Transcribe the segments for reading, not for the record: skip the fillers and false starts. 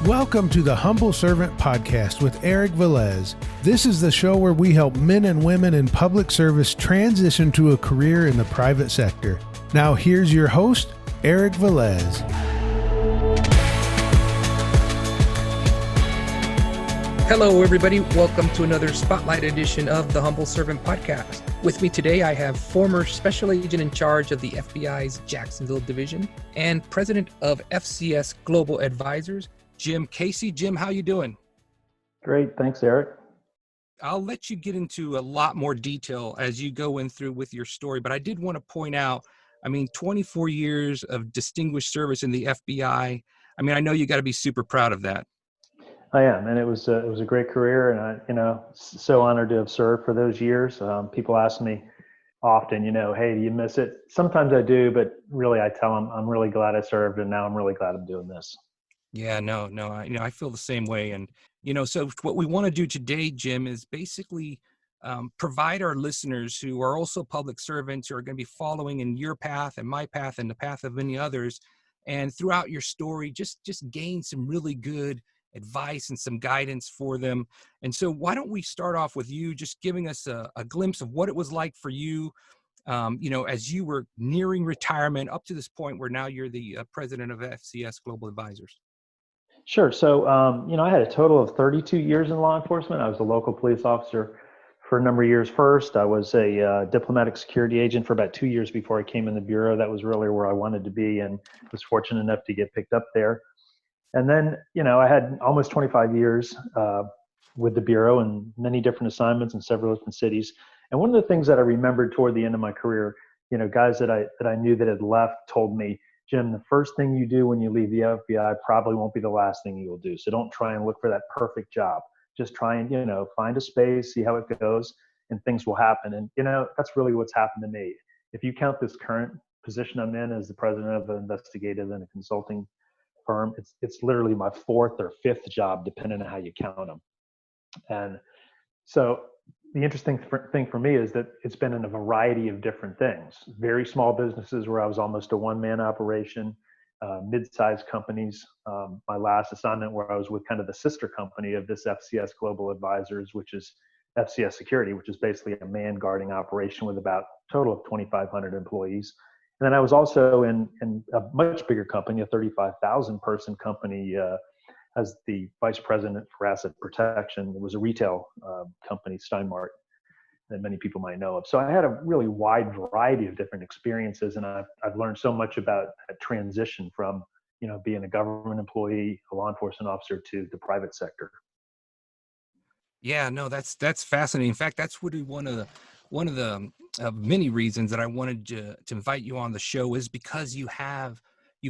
Welcome to the Humble Servant Podcast with Eric Velez. This is the show where we help men and women in public service transition to a career in the private sector. Now here's your host, Eric Velez. Hello, everybody. Welcome to another Spotlight edition of the Humble Servant Podcast. With me today, I have former Special Agent in charge of the FBI's Jacksonville Division and President of FCS Global Advisors, Jim Casey. Jim, how you doing? Great. Thanks, Eric. I'll let you get into a lot more detail as you go in through with your story, but I did want to point out, 24 years of distinguished service in the FBI. I know you got to be super proud of that. I am, and it was a great career, and I, so honored to have served for those years. People ask me often, hey, do you miss it? Sometimes I do, but really, I tell them I'm really glad I served, and now I'm really glad I'm doing this. Yeah, no, I feel the same way, and so what we want to do today, Jim, is basically provide our listeners who are also public servants who are going to be following in your path and my path and the path of many others, and throughout your story, just gain some really good advice and some guidance for them. And so why don't we start off with you just giving us a glimpse of what it was like for you, as you were nearing retirement up to this point where now you're the president of FCS Global Advisors. Sure. So, I had a total of 32 years in law enforcement. I was a local police officer for a number of years first. I was a diplomatic security agent for about 2 years before I came in the Bureau. That was really where I wanted to be and was fortunate enough to get picked up there. And then, I had almost 25 years with the Bureau and many different assignments in several different cities. And one of the things that I remembered toward the end of my career, guys that I knew that had left told me, Jim, the first thing you do when you leave the FBI probably won't be the last thing you will do. So don't try and look for that perfect job. Just try and, find a space, see how it goes, and things will happen. And, that's really what's happened to me. If you count this current position I'm in as the president of an investigative and a consulting firm, it's literally my fourth or fifth job, depending on how you count them. And so the interesting thing for me is that it's been in a variety of different things. Very small businesses where I was almost a one-man operation, mid-sized companies. My last assignment where I was with kind of the sister company of this FCS Global Advisors, which is FCS Security, which is basically a man guarding operation with about a total of 2,500 employees. And then I was also in a much bigger company, a 35,000 person company, as the vice president for asset protection. It was a retail company, Steinmart, that many people might know of. So I had a really wide variety of different experiences, and I've learned so much about a transition from being a government employee, a law enforcement officer, to the private sector. Yeah, no, that's fascinating. In fact, that's really one of the many reasons that I wanted to invite you on the show is because you've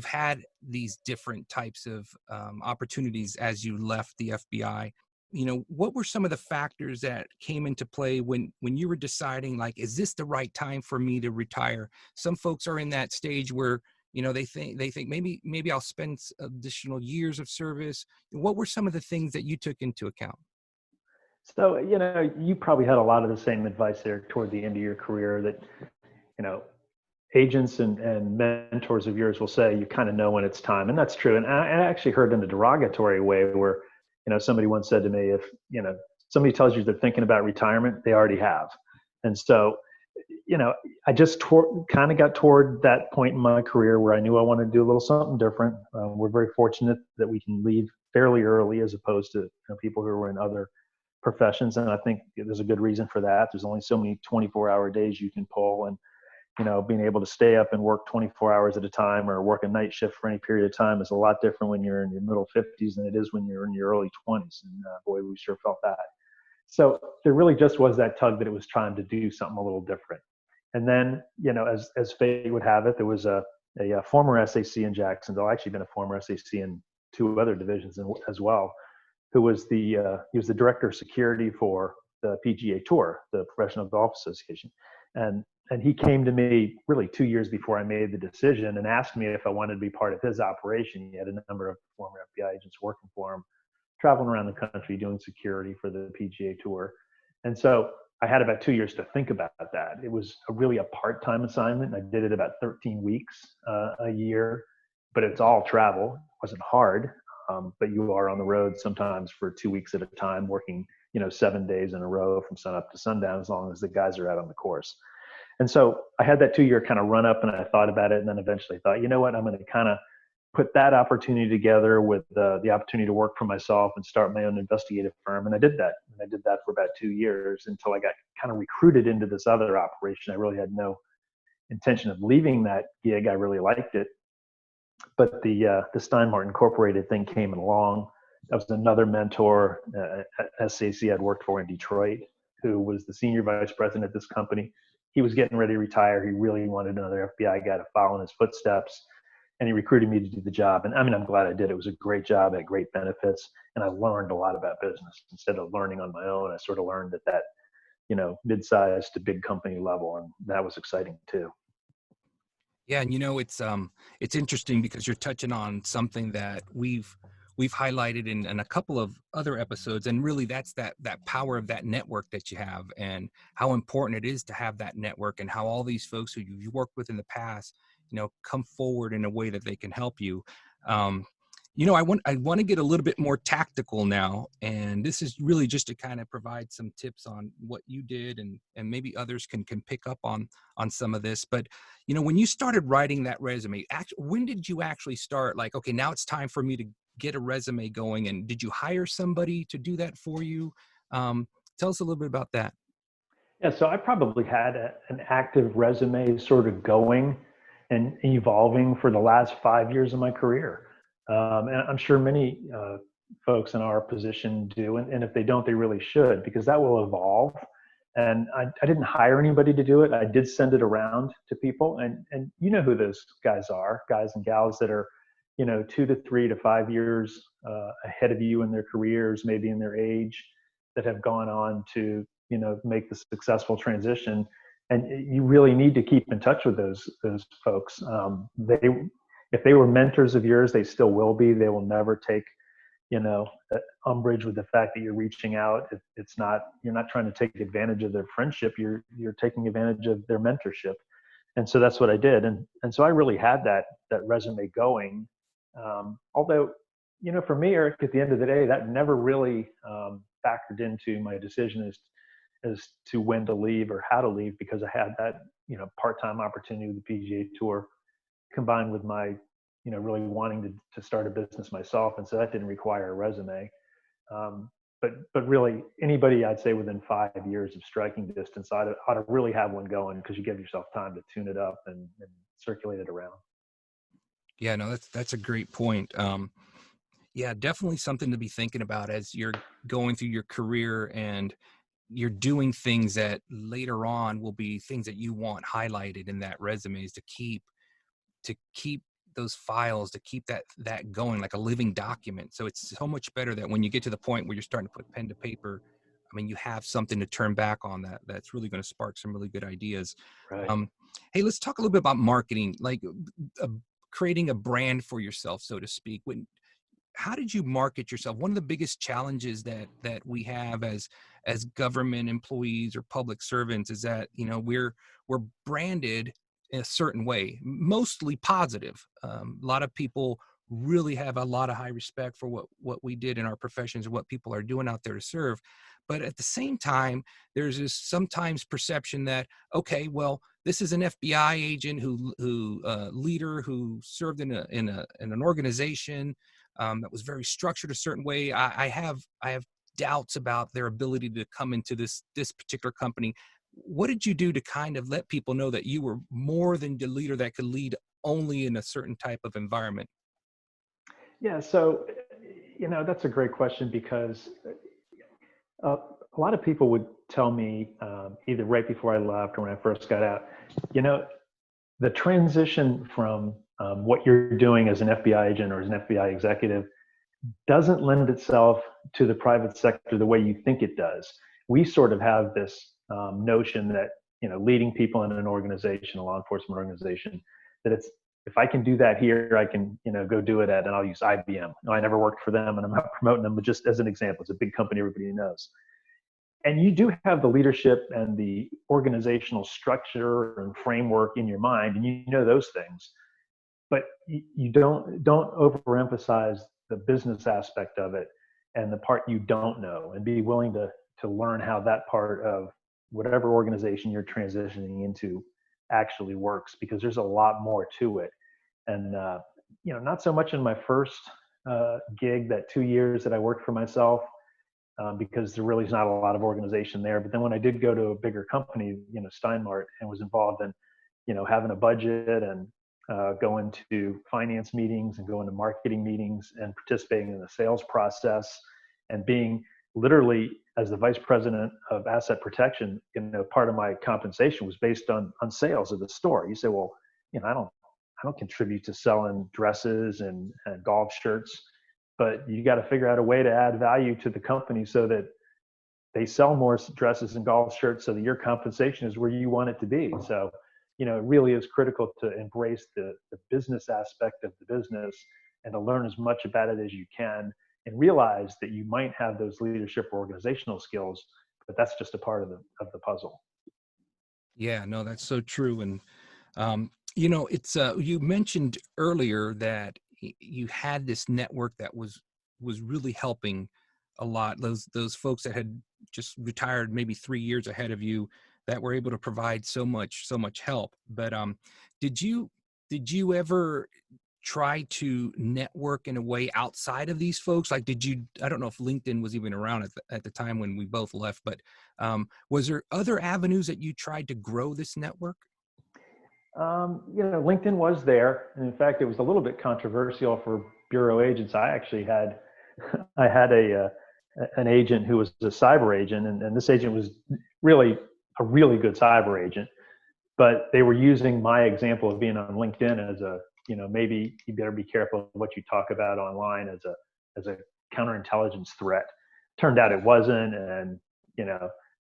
had these different types of opportunities as you left the FBI. What were some of the factors that came into play when you were deciding, like, is this the right time for me to retire? Some folks are in that stage where they think maybe I'll spend additional years of service. What were some of the things that you took into account? So, you probably had a lot of the same advice there toward the end of your career that, agents and mentors of yours will say, you kind of know when it's time. And that's true. And I actually heard in a derogatory way where, somebody once said to me, if, somebody tells you they're thinking about retirement, they already have. And so, I just kind of got toward that point in my career where I knew I wanted to do a little something different. We're very fortunate that we can leave fairly early as opposed to people who are in other professions. And I think there's a good reason for that. There's only so many 24-hour days you can pull, and being able to stay up and work 24 hours at a time or work a night shift for any period of time is a lot different when you're in your middle 50s than it is when you're in your early 20s. And boy, we sure felt that. So there really just was that tug that it was time to do something a little different. And then, as fate would have it, there was a former SAC in Jacksonville, actually been a former SAC in two other divisions as well, who was he was the director of security for the PGA Tour, the Professional Golf Association. And he came to me really 2 years before I made the decision and asked me if I wanted to be part of his operation. He had a number of former FBI agents working for him, traveling around the country doing security for the PGA Tour. And so I had about 2 years to think about that. It was really a part-time assignment. I did it about 13 weeks a year, but it's all travel. It wasn't hard. but you are on the road sometimes for 2 weeks at a time, working 7 days in a row from sun up to sundown, as long as the guys are out on the course. And so I had that 2-year kind of run up, and I thought about it, and then eventually thought, you know what, I'm going to kind of put that opportunity together with the opportunity to work for myself and start my own investigative firm. And I did that. And I did that for about 2 years until I got kind of recruited into this other operation. I really had no intention of leaving that gig. I really liked it. But the Steinmart Incorporated thing came along. That was another mentor at SAC I'd worked for in Detroit, who was the senior vice president at this company. He was getting ready to retire. He really wanted another FBI guy to follow in his footsteps. And he recruited me to do the job. And I mean, I'm glad I did. It was a great job, had great benefits, and I learned a lot about business. Instead of learning on my own, I sort of learned at that, mid-sized to big company level, and that was exciting too. Yeah, and it's interesting because you're touching on something that we've highlighted in a couple of other episodes, and really that's that power of that network that you have, and how important it is to have that network, and how all these folks who you've worked with in the past, come forward in a way that they can help you. I want to get a little bit more tactical now, and this is really just to kind of provide some tips on what you did, and maybe others can pick up on some of this. But when you started writing that resume, when did you actually start, like, okay, now it's time for me to get a resume going? And did you hire somebody to do that for you? Tell us a little bit about that. Yeah, so I probably had an active resume sort of going and evolving for the last 5 years of my career. And I'm sure many folks in our position do. And if they don't, they really should, because that will evolve. And I didn't hire anybody to do it. I did send it around to people. And you know who those guys are, guys and gals that are, 2 to 3 to 5 years ahead of you in their careers, maybe in their age, that have gone on to, make the successful transition. And you really need to keep in touch with those folks. If they were mentors of yours, they still will be. They will never take, umbrage with the fact that you're reaching out. You're not trying to take advantage of their friendship. You're taking advantage of their mentorship. And so that's what I did. And so I really had that resume going. Although, for me, Eric, at the end of the day, that never really factored into my decision as to when to leave or how to leave, because I had that, part-time opportunity with the PGA Tour combined with my, really wanting to start a business myself. And so that didn't require a resume. But really, anybody, I'd say within 5 years of striking distance ought to really have one going, because you give yourself time to tune it up and circulate it around. Yeah, no, that's a great point. Yeah, definitely something to be thinking about as you're going through your career, and you're doing things that later on will be things that you want highlighted in that resume, is to keep those files, to keep that going like a living document. So it's so much better that when you get to the point where you're starting to put pen to paper, I mean, you have something to turn back on that's really going to spark some really good ideas. Right. Hey, let's talk a little bit about marketing, like creating a brand for yourself, so to speak. How did you market yourself? One of the biggest challenges that we have as government employees or public servants is that, we're branded in a certain way, mostly positive. A lot of people really have a lot of high respect for what we did in our professions and what people are doing out there to serve. But at the same time, there's this sometimes perception that, okay, well, this is an FBI agent who leader who served in an organization that was very structured a certain way. I have doubts about their ability to come into this particular company. What did you do to kind of let people know that you were more than the leader that could lead only in a certain type of environment? Yeah, so that's a great question, because a lot of people would tell me either right before I left or when I first got out, the transition from what you're doing as an FBI agent or as an FBI executive doesn't lend itself to the private sector the way you think it does. We sort of have this notion that, leading people in an organization, a law enforcement organization, that if I can do that here, I can, go do it and I'll use IBM. No, I never worked for them and I'm not promoting them, but just as an example, it's a big company everybody knows. And you do have the leadership and the organizational structure and framework in your mind, and you know those things, but you don't overemphasize the business aspect of it and the part you don't know, and be willing to learn how that part of whatever organization you're transitioning into actually works, because there's a lot more to it. And not so much in my first gig, that 2 years that I worked for myself, because there really is not a lot of organization there. But then when I did go to a bigger company, Steinmart, and was involved in, having a budget and going to finance meetings and going to marketing meetings and participating in the sales process, and being literally, as the vice president of asset protection, part of my compensation was based on sales of the store. You say, well, I don't contribute to selling dresses and golf shirts, but you got to figure out a way to add value to the company so that they sell more dresses and golf shirts, so that your compensation is where you want it to be. So, it really is critical to embrace the business aspect of the business, and to learn as much about it as you can, and realize that you might have those leadership or organizational skills, but that's just a part of the puzzle. Yeah, no, that's so true. And it's you mentioned earlier that you had this network that was really helping a lot. Those folks that had just retired maybe 3 years ahead of you, that were able to provide so much help. But did you ever try to network in a way outside of these folks? Like, I don't know if LinkedIn was even around at the time when we both left, but was there other avenues that you tried to grow this network? LinkedIn was there. And in fact, it was a little bit controversial for bureau agents. I actually had, an agent who was a cyber agent, and this agent was really a really good cyber agent, but they were using my example of being on LinkedIn as a, maybe you better be careful of what you talk about online as a counterintelligence threat. Turned out it wasn't. And,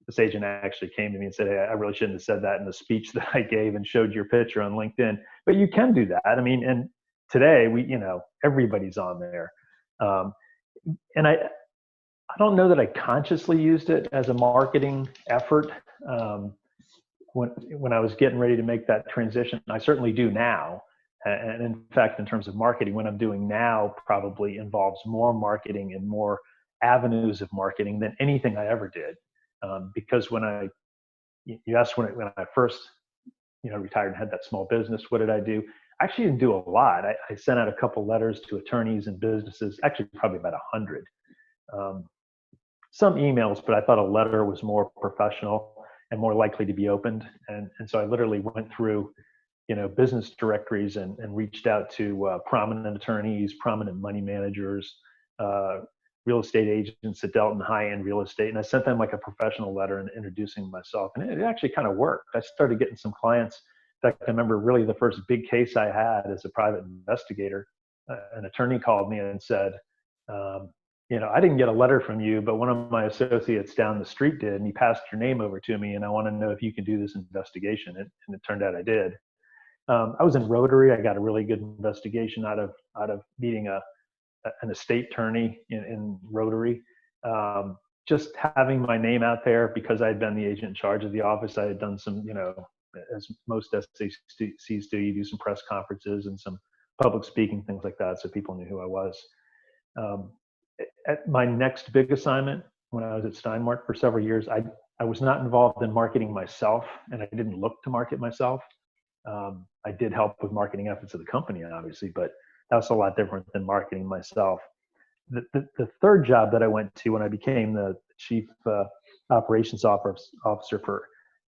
this agent actually came to me and said, hey, I really shouldn't have said that in the speech that I gave and showed your picture on LinkedIn. But you can do that. I mean, and today everybody's on there. And I don't know that I consciously used it as a marketing effort. When I was getting ready to make that transition, I certainly do now. And in fact, in terms of marketing, what I'm doing now probably involves more marketing and more avenues of marketing than anything I ever did. Because you asked when I first, retired and had that small business, what did I do? I actually didn't do a lot. I sent out a couple letters to attorneys and businesses, actually probably about 100. Some emails, but I thought a letter was more professional and more likely to be opened. And so I literally went through, business directories and reached out to prominent attorneys, prominent money managers, real estate agents that dealt in high-end real estate. And I sent them like a professional letter and introducing myself. And it actually kind of worked. I started getting some clients. In fact, I remember really the first big case I had as a private investigator. An attorney called me and said, I didn't get a letter from you, but one of my associates down the street did, and he passed your name over to me, and I want to know if you can do this investigation. And it turned out I did. I was in Rotary. I got a really good investigation out of meeting an estate attorney in Rotary. Just having my name out there, because I had been the agent in charge of the office. I had done some, as most SACs do, you do some press conferences and some public speaking, things like that, so people knew who I was. At my next big assignment, when I was at Steinmart for several years, I was not involved in marketing myself, and I didn't look to market myself. I did help with marketing efforts of the company, obviously, but that's a lot different than marketing myself. The third job that I went to when I became the chief operations officer for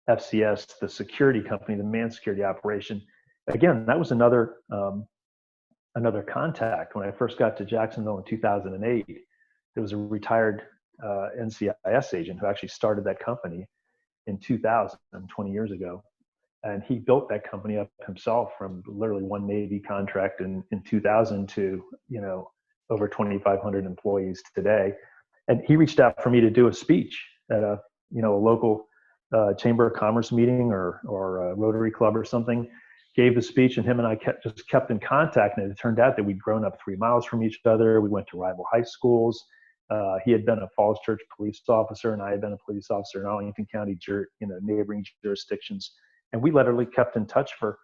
FCS, the security company, the manned security operation, again, that was another contact. When I first got to Jacksonville in 2008, there was a retired NCIS agent who actually started that company in 2000, 20 years ago. And he built that company up himself from literally one Navy contract in 2000 to, over 2,500 employees today. And he reached out for me to do a speech at a local Chamber of Commerce meeting or a Rotary Club or something. Gave the speech, and him and I kept in contact. And it turned out that we'd grown up 3 miles from each other. We went to rival high schools. He had been a Falls Church police officer, and I had been a police officer in Arlington County, neighboring jurisdictions. And we literally kept in touch for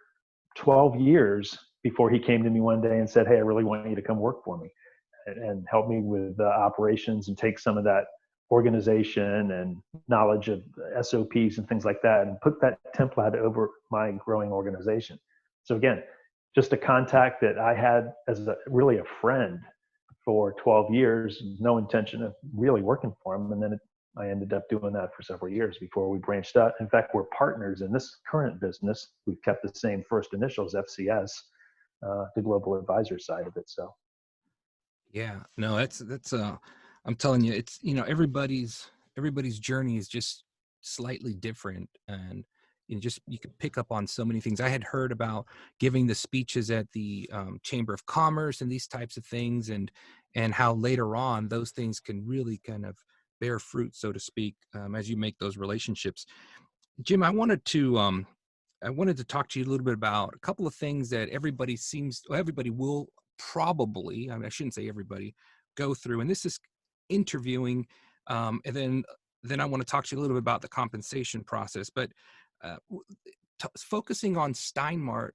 12 years before he came to me one day and said, hey, I really want you to come work for me. and help me with operations and take some of that organization and knowledge of SOPs and things like that and put that template over my growing organization. So again, just a contact that I had as really a friend for 12 years, no intention of really working for him. And then I ended up doing that for several years before we branched out. In fact, we're partners in this current business. We've kept the same first initials, FCS, the Global Advisors side of it. So. Yeah, no, I'm telling you, it's, everybody's journey is just slightly different, and you could pick up on so many things. I had heard about giving the speeches at the Chamber of Commerce and these types of things, and how later on those things can really kind of bear fruit, so to speak, as you make those relationships. Jim, I wanted to talk to you a little bit about a couple of things that everybody will probably, I shouldn't say everybody, go through, and this is interviewing, and then I want to talk to you a little bit about the compensation process. But focusing on Steinmart,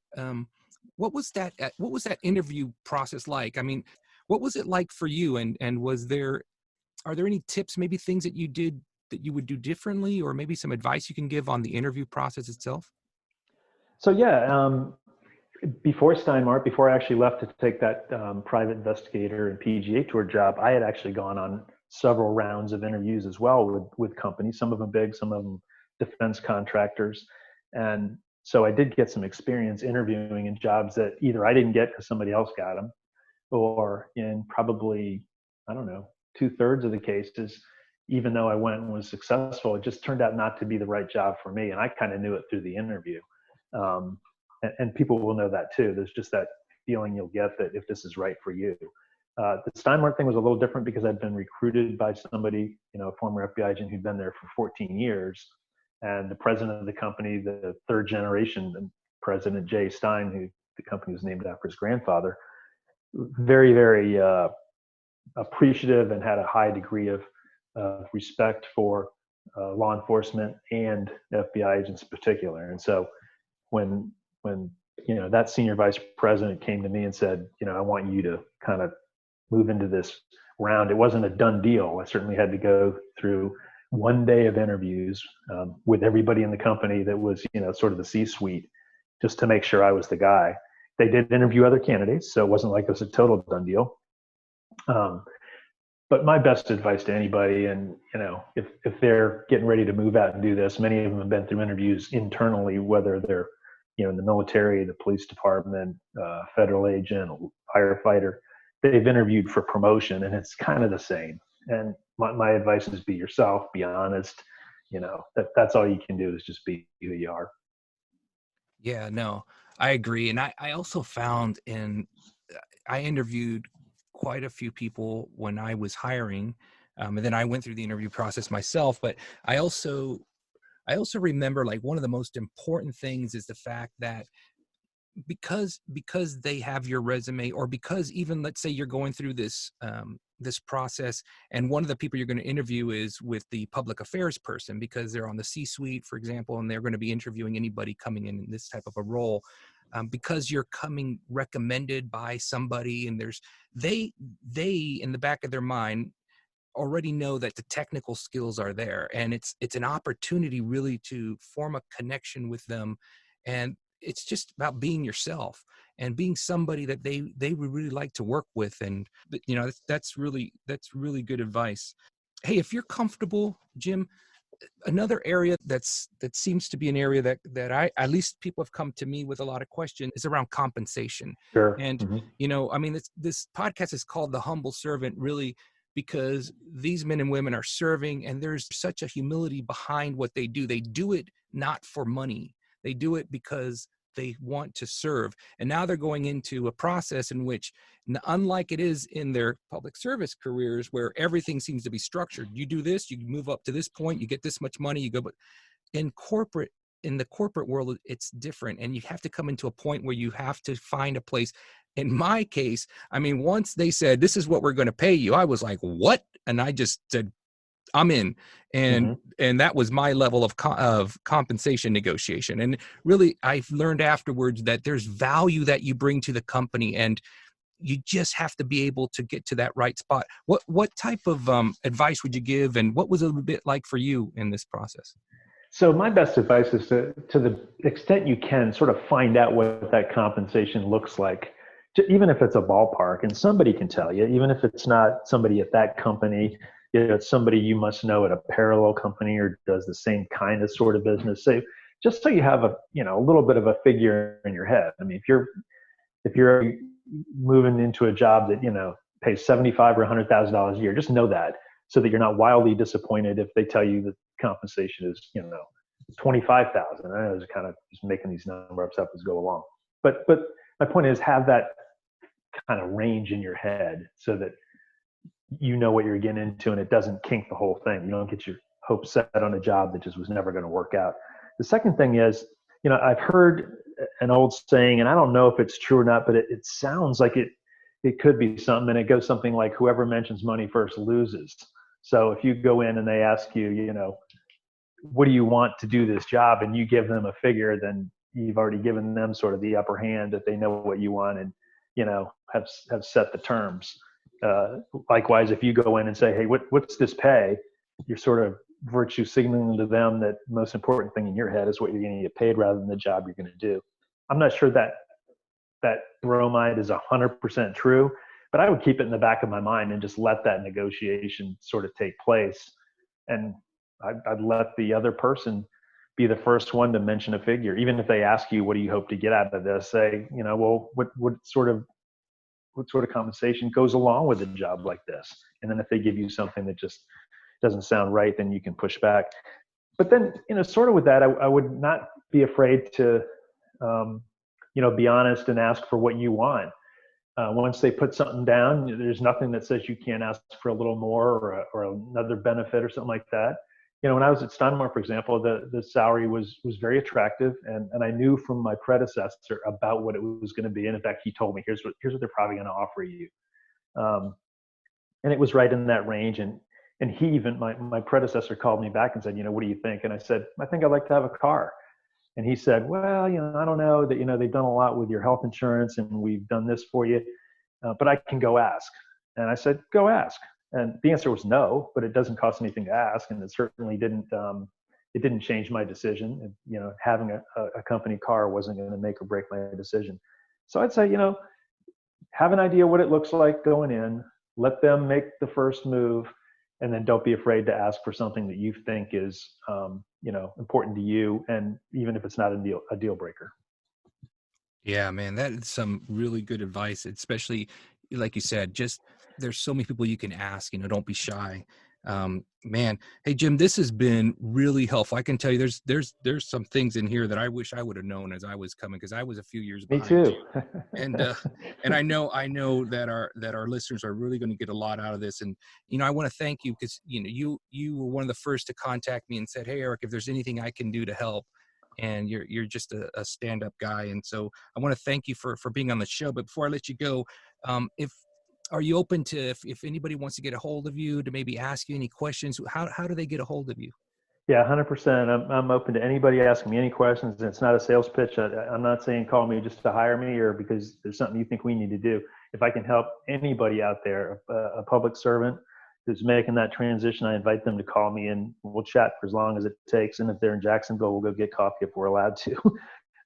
what was that interview process like? I mean, what was it like for you? And are there any tips, maybe things that you did that you would do differently, or maybe some advice you can give on the interview process itself? So yeah, before Steinmart, before I actually left to take that private investigator and PGA tour job, I had actually gone on several rounds of interviews as well with companies, some of them big, some of them defense contractors. And so I did get some experience interviewing in jobs that either I didn't get because somebody else got them, or in probably, I don't know, 2/3 of the cases, even though I went and was successful, it just turned out not to be the right job for me. And I kind of knew it through the interview. And people will know that too. There's just that feeling you'll get that if this is right for you. The Steinmart thing was a little different because I'd been recruited by somebody, a former FBI agent who'd been there for 14 years. And the president of the company, the third generation president, Jay Stein, who the company was named after his grandfather, very, very appreciative and had a high degree of respect for law enforcement and FBI agents in particular. And so when that senior vice president came to me and said, I want you to kind of move into this round, it wasn't a done deal. I certainly had to go through one day of interviews with everybody in the company that was, sort of the C-suite, just to make sure I was the guy. They did interview other candidates, so it wasn't like it was a total done deal. But my best advice to anybody, and if they're getting ready to move out and do this, many of them have been through interviews internally, whether they're in the military, the police department, federal agent, firefighter. They've interviewed for promotion, and it's kind of the same. And my advice is be yourself, be honest. That's all you can do is just be who you are. Yeah, no, I agree. And I also found I interviewed quite a few people when I was hiring, and then I went through the interview process myself. But I also remember, like, one of the most important things is the fact that because they have your resume, or because even, let's say, you're going through this process, and one of the people you're going to interview is with the public affairs person because they're on the C-suite, for example, and they're going to be interviewing anybody coming in this type of a role, because you're coming recommended by somebody, and they in the back of their mind already know that the technical skills are there, and it's an opportunity really to form a connection with them. And it's just about being yourself and being somebody that they would really like to work with. And that's really good advice. Hey, if you're comfortable, Jim, another area that seems to be an area that I, at least people have come to me with a lot of questions, is around compensation. Sure. And Mm-hmm. This podcast is called The Humble Servant, really because these men and women are serving, and there's such a humility behind what they do. They do it not for money. They do it because they want to serve. And now they're going into a process in which, unlike it is in their public service careers, where everything seems to be structured. You do this, you move up to this point, you get this much money, you go. But in the corporate world, it's different. And you have to come into a point where you have to find a place. In my case, once they said, this is what we're going to pay you, I was like, what? And I just said, I'm in. And that was my level of compensation negotiation. And really, I've learned afterwards that there's value that you bring to the company. And you just have to be able to get to that right spot. What type of advice would you give, and what was it a bit like for you in this process? So my best advice is to the extent you can, sort of find out what that compensation looks like, even if it's a ballpark, and somebody can tell you, even if it's not somebody at that company, it's somebody you must know at a parallel company or does the same kind of sort of business. So just so you have a little bit of a figure in your head. I mean, if you're moving into a job that pays $75,000 or $100,000 a year, just know that, so that you're not wildly disappointed if they tell you that compensation is $25,000. I know it's kind of just making these numbers up as go along, but my point is, have that kind of range in your head so that you know what you're getting into and it doesn't kink the whole thing. You don't get your hopes set on a job that just was never going to work out. The second thing is, I've heard an old saying, and I don't know if it's true or not, but it sounds like it could be something, and it goes something like, whoever mentions money first loses. So if you go in and they ask you, what do you want to do this job, and you give them a figure, then you've already given them sort of the upper hand, that they know what you want and, have set the terms. Likewise, if you go in and say, hey, what's this pay? You're sort of virtue signaling to them that the most important thing in your head is what you're going to get paid rather than the job you're going to do. I'm not sure that bromide is 100% true, but I would keep it in the back of my mind and just let that negotiation sort of take place. And I'd let the other person be the first one to mention a figure. Even if they ask you, what do you hope to get out of this? Say, well, what sort of compensation goes along with a job like this? And then if they give you something that just doesn't sound right, then you can push back. But then, sort of with that, I would not be afraid to, be honest and ask for what you want. Once they put something down, there's nothing that says you can't ask for a little more or another benefit or something like that. When I was at Steinmar, for example, the salary was very attractive, and I knew from my predecessor about what it was going to be. And in fact, he told me, here's what they're probably going to offer you. And it was right in that range. And he even, my predecessor called me back and said, what do you think? And I said, I think I'd like to have a car. And he said, well, I don't know that, they've done a lot with your health insurance and we've done this for you, but I can go ask. And I said, go ask. And the answer was no, but it doesn't cost anything to ask. And it certainly didn't change my decision. And, having a company car wasn't going to make or break my decision. So I'd say, have an idea what it looks like going in, let them make the first move, and then don't be afraid to ask for something that you think is, important to you. And even if it's not a deal breaker. Yeah, man, that is some really good advice, especially like you said, just there's so many people you can ask, don't be shy. Man, hey, Jim, this has been really helpful. I can tell you there's some things in here that I wish I would have known as I was coming, because I was a few years behind. Me too. And I know that our listeners are really going to get a lot out of this. And, I want to thank you, because, you were one of the first to contact me and said, hey, Eric, if there's anything I can do to help. And you're just a stand-up guy. And so I want to thank you for being on the show. But before I let you go, are you open to, if anybody wants to get a hold of you, to maybe ask you any questions, how do they get a hold of you? Yeah, 100%. I'm open to anybody asking me any questions. And it's not a sales pitch. I'm not saying call me just to hire me or because there's something you think we need to do. If I can help anybody out there, a public servant who's making that transition, I invite them to call me and we'll chat for as long as it takes. And if they're in Jacksonville, we'll go get coffee if we're allowed to.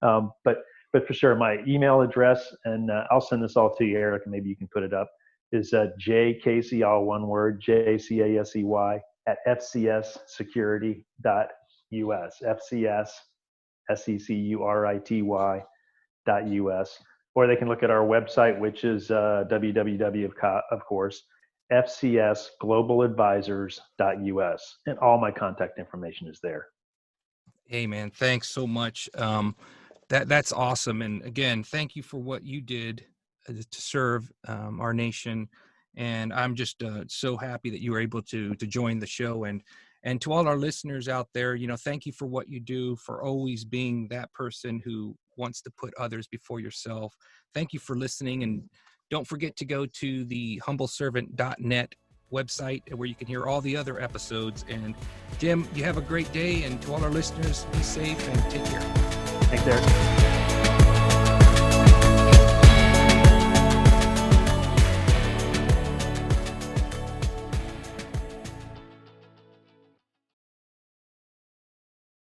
But for sure, my email address, and I'll send this all to you, Eric, and maybe you can put it up, is jcasey, all one word, JCASEY at fcssecurity.us, FCS SECURITY.us. Or they can look at our website, which is www, of course, FCS Global Advisors.us. And all my contact information is there. Hey, man, thanks so much. That's awesome. And again, thank you for what you did to serve our nation. And I'm just so happy that you were able to join the show. And to all our listeners out there, thank you for what you do, for always being that person who wants to put others before yourself. Thank you for listening. And don't forget to go to the humbleservant.net website where you can hear all the other episodes. And Jim, you have a great day. And to all our listeners, be safe and take care. Thanks, Eric.